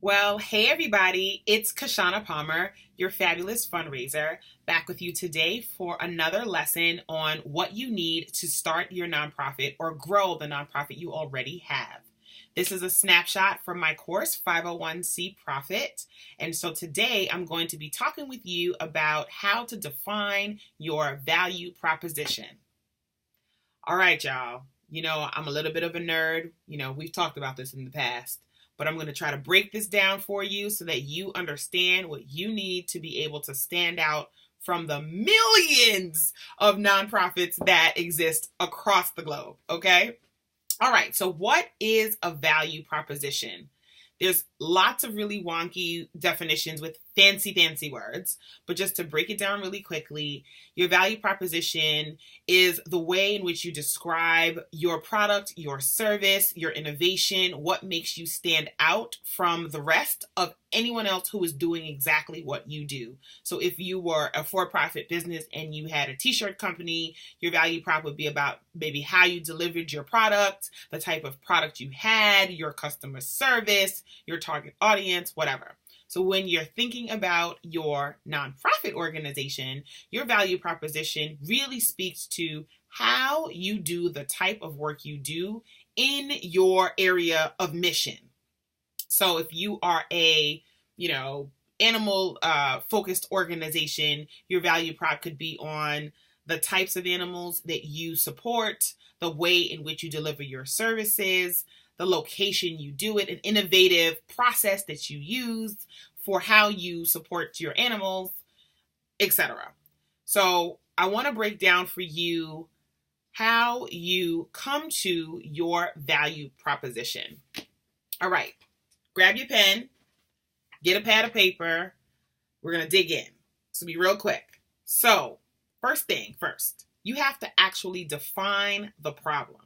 Well, hey everybody, it's Kishshana Palmer, your fabulous fundraiser, back with you today for another lesson on what you need to start your nonprofit or grow the nonprofit you already have. This is a snapshot from my course, 501c Profit. And so today I'm going to be talking with you about how to define your value proposition. All right, y'all. I'm a little bit of a nerd. We've talked about this in the past. But I'm going to try to break this down for you so that you understand what you need to be able to stand out from the millions of nonprofits that exist across the globe, okay? All right, so what is a value proposition? There's lots of really wonky definitions with fancy words, but just to break it down really quickly, your value proposition is the way in which you describe your product, your service, your innovation, what makes you stand out from the rest of anyone else who is doing exactly what you do. So if you were a for-profit business and you had a t-shirt company, your value prop would be about maybe how you delivered your product, the type of product you had, your customer service, your target audience, whatever. So when you're thinking about your nonprofit organization, your value proposition really speaks to how you do the type of work you do in your area of mission. So if you are a, animal focused organization, your value prop could be on the types of animals that you support, the way in which you deliver your services, the location you do it, an innovative process that you use for how you support your animals, etc. So I want to break down for you how you come to your value proposition. All right, grab your pen, get a pad of paper. We're going to dig in. This will be real quick. So first thing first, you have to actually define the problem.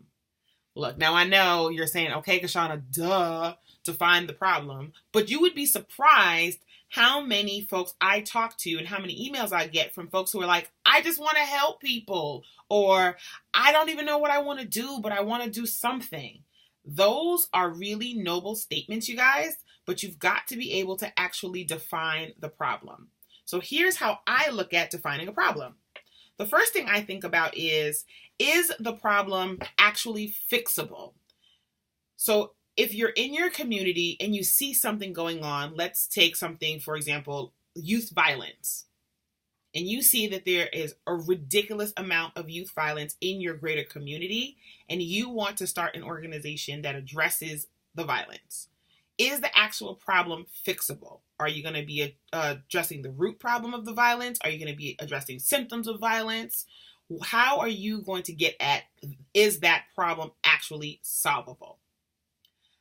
Look, now I know you're saying, okay, Kishshana, duh, define the problem, but you would be surprised how many folks I talk to and how many emails I get from folks who are like, I just want to help people, or I don't even know what I want to do, but I want to do something. Those are really noble statements, you guys, but you've got to be able to actually define the problem. So here's how I look at defining a problem. The first thing I think about is the problem actually fixable? So if you're in your community and you see something going on, let's take something, for example, youth violence, and you see that there is a ridiculous amount of youth violence in your greater community, and you want to start an organization that addresses the violence. Is the actual problem fixable? Are you going to be addressing the root problem of the violence? Are you going to be addressing symptoms of violence? How are you going to get at, is that problem actually solvable?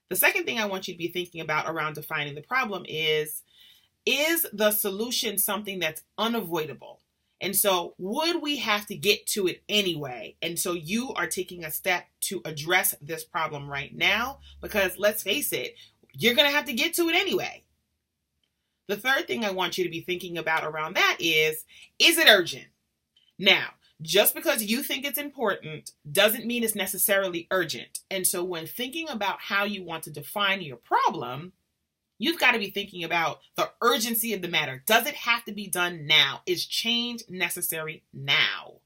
The second thing I want you to be thinking about around defining the problem is the solution something that's unavoidable? And so would we have to get to it anyway? And so you are taking a step to address this problem right now, because let's face it, you're going to have to get to it anyway. The third thing I want you to be thinking about around that is it urgent? Now, just because you think it's important doesn't mean it's necessarily urgent. And so when thinking about how you want to define your problem, you've got to be thinking about the urgency of the matter. Does it have to be done now? Is change necessary now?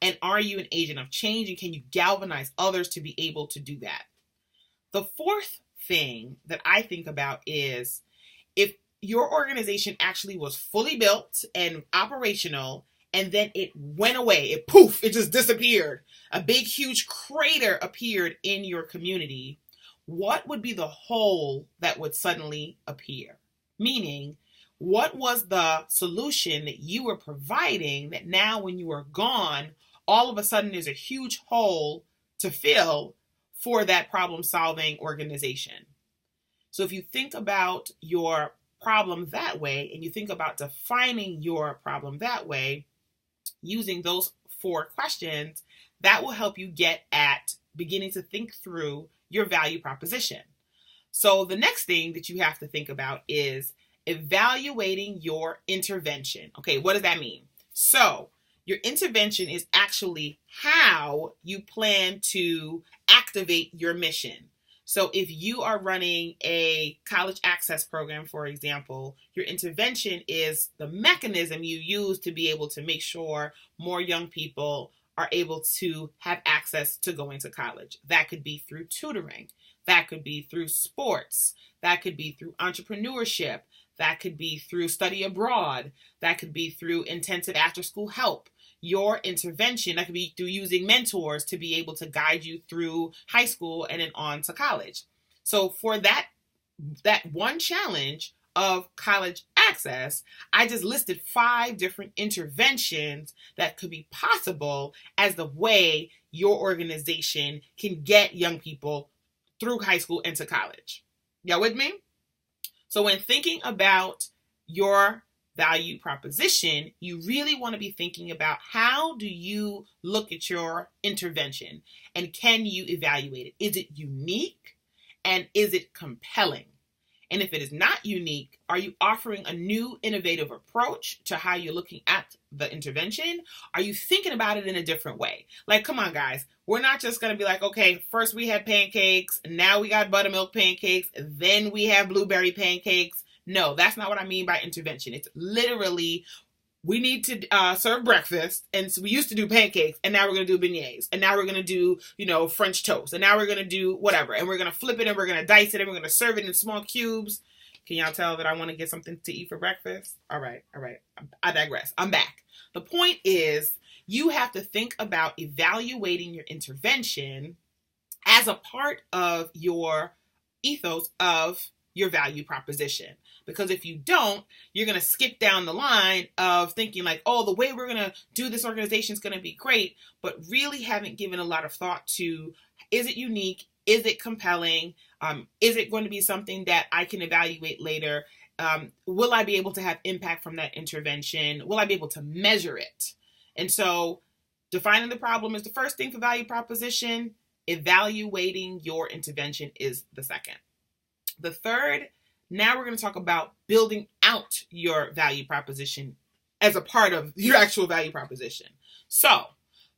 And are you an agent of change, and can you galvanize others to be able to do that? The fourth thing that I think about is if your organization actually was fully built and operational, and then it went away, it just disappeared. A big, huge crater appeared in your community. What would be the hole that would suddenly appear? Meaning, what was the solution that you were providing that now when you are gone, all of a sudden there's a huge hole to fill for that problem-solving organization? So if you think about your problem that way, and you think about defining your problem that way, using those 4 questions, that will help you get at beginning to think through your value proposition. So the next thing that you have to think about is evaluating your intervention. Okay, what does that mean? So your intervention is actually how you plan to activate your mission. So if you are running a college access program, for example, your intervention is the mechanism you use to be able to make sure more young people are able to have access to going to college. That could be through tutoring. That could be through sports. That could be through entrepreneurship. That could be through study abroad. That could be through intensive after-school help. Your intervention, that could be through using mentors to be able to guide you through high school and then on to college. So for that one challenge of college access, I just listed 5 different interventions that could be possible as the way your organization can get young people through high school and to college. Y'all with me? So when thinking about your value proposition, you really want to be thinking about how do you look at your intervention and can you evaluate it? Is it unique and is it compelling? And if it is not unique, are you offering a new innovative approach to how you're looking at the intervention? Are you thinking about it in a different way? Like, come on, guys. We're not just going to be like, okay, first we had pancakes, now we got buttermilk pancakes, then we have blueberry pancakes. No, that's not what I mean by intervention. It's literally, we need to serve breakfast, and so we used to do pancakes, and now we're going to do beignets, and now we're going to do, French toast, and now we're going to do whatever, and we're going to flip it, and we're going to dice it, and we're going to serve it in small cubes. Can y'all tell that I want to get something to eat for breakfast? All right. I digress. I'm back. The point is, you have to think about evaluating your intervention as a part of your ethos of your value proposition. Because if you don't, you're going to skip down the line of thinking like, oh, the way we're going to do this organization is going to be great, but really haven't given a lot of thought to, is it unique? Is it compelling? Is it going to be something that I can evaluate later? Will I be able to have impact from that intervention? Will I be able to measure it? And so defining the problem is the first thing for value proposition. Evaluating your intervention is the second. The third, now we're going to talk about building out your value proposition as a part of your actual value proposition. So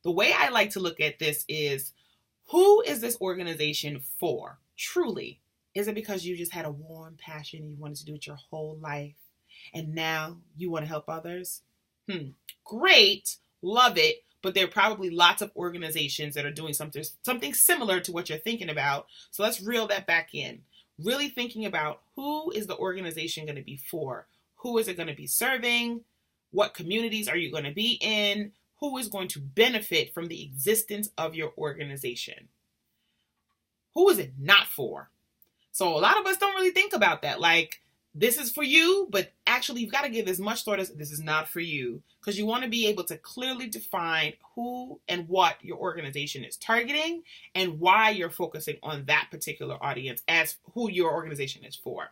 the way I like to look at this is, who is this organization for? Truly, is it because you just had a warm passion, you wanted to do it your whole life, and now you want to help others? Great, love it. But there are probably lots of organizations that are doing something similar to what you're thinking about. So let's reel that back in. Really thinking about, who is the organization going to be for? Who is it going to be serving? What communities are you going to be in? Who is going to benefit from the existence of your organization? Who is it not for? So a lot of us don't really think about that. Like, this is for you, but actually you've got to give as much thought as this is not for you, because you want to be able to clearly define who and what your organization is targeting and why you're focusing on that particular audience as who your organization is for.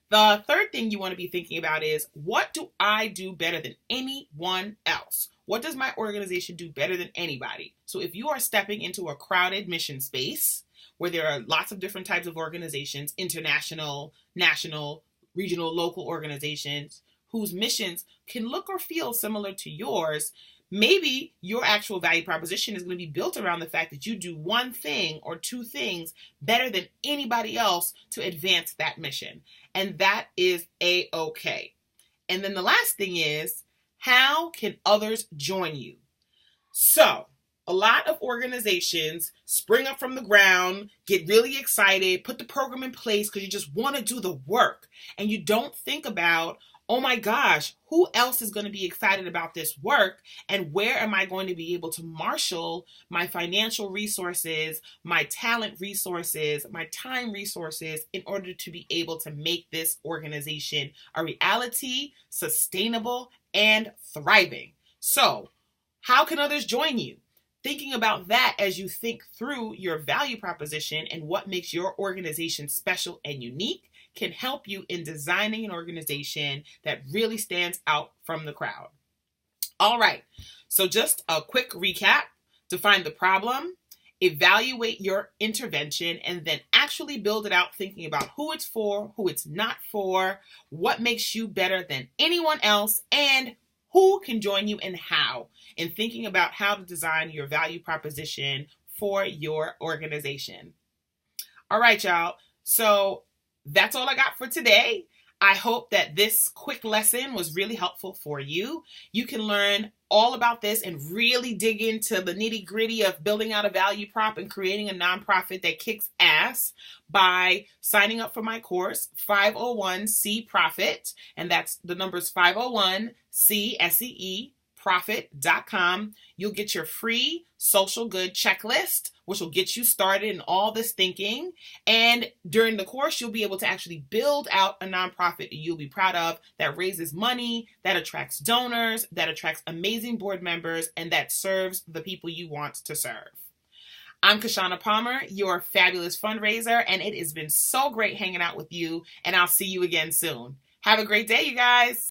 The third thing you want to be thinking about is, what do I do better than anyone else? What does my organization do better than anybody? So if you are stepping into a crowded mission space where there are lots of different types of organizations, international, national, regional, local organizations whose missions can look or feel similar to yours, maybe your actual value proposition is going to be built around the fact that you do one thing or two things better than anybody else to advance that mission. And that is A-okay. And then the last thing is, how can others join you? So a lot of organizations spring up from the ground, get really excited, put the program in place because you just want to do the work. And you don't think about, oh my gosh, who else is going to be excited about this work? And where am I going to be able to marshal my financial resources, my talent resources, my time resources in order to be able to make this organization a reality, sustainable, and thriving? So how can others join you? Thinking about that as you think through your value proposition and what makes your organization special and unique can help you in designing an organization that really stands out from the crowd. All right, so just a quick recap. Define the problem, evaluate your intervention, and then actually build it out thinking about who it's for, who it's not for, what makes you better than anyone else, and who can join you and how, and thinking about how to design your value proposition for your organization. All right, y'all. So that's all I got for today. I hope that this quick lesson was really helpful for you. You can learn all about this and really dig into the nitty gritty of building out a value prop and creating a nonprofit that kicks ass by signing up for my course, 501c Profit. And that's the numbers 501c SEE profit.com. You'll get your free social good checklist, which will get you started in all this thinking. And during the course, you'll be able to actually build out a nonprofit you'll be proud of that raises money, that attracts donors, that attracts amazing board members, and that serves the people you want to serve. I'm Kishshana Palmer, your fabulous fundraiser, and it has been so great hanging out with you, and I'll see you again soon. Have a great day, you guys.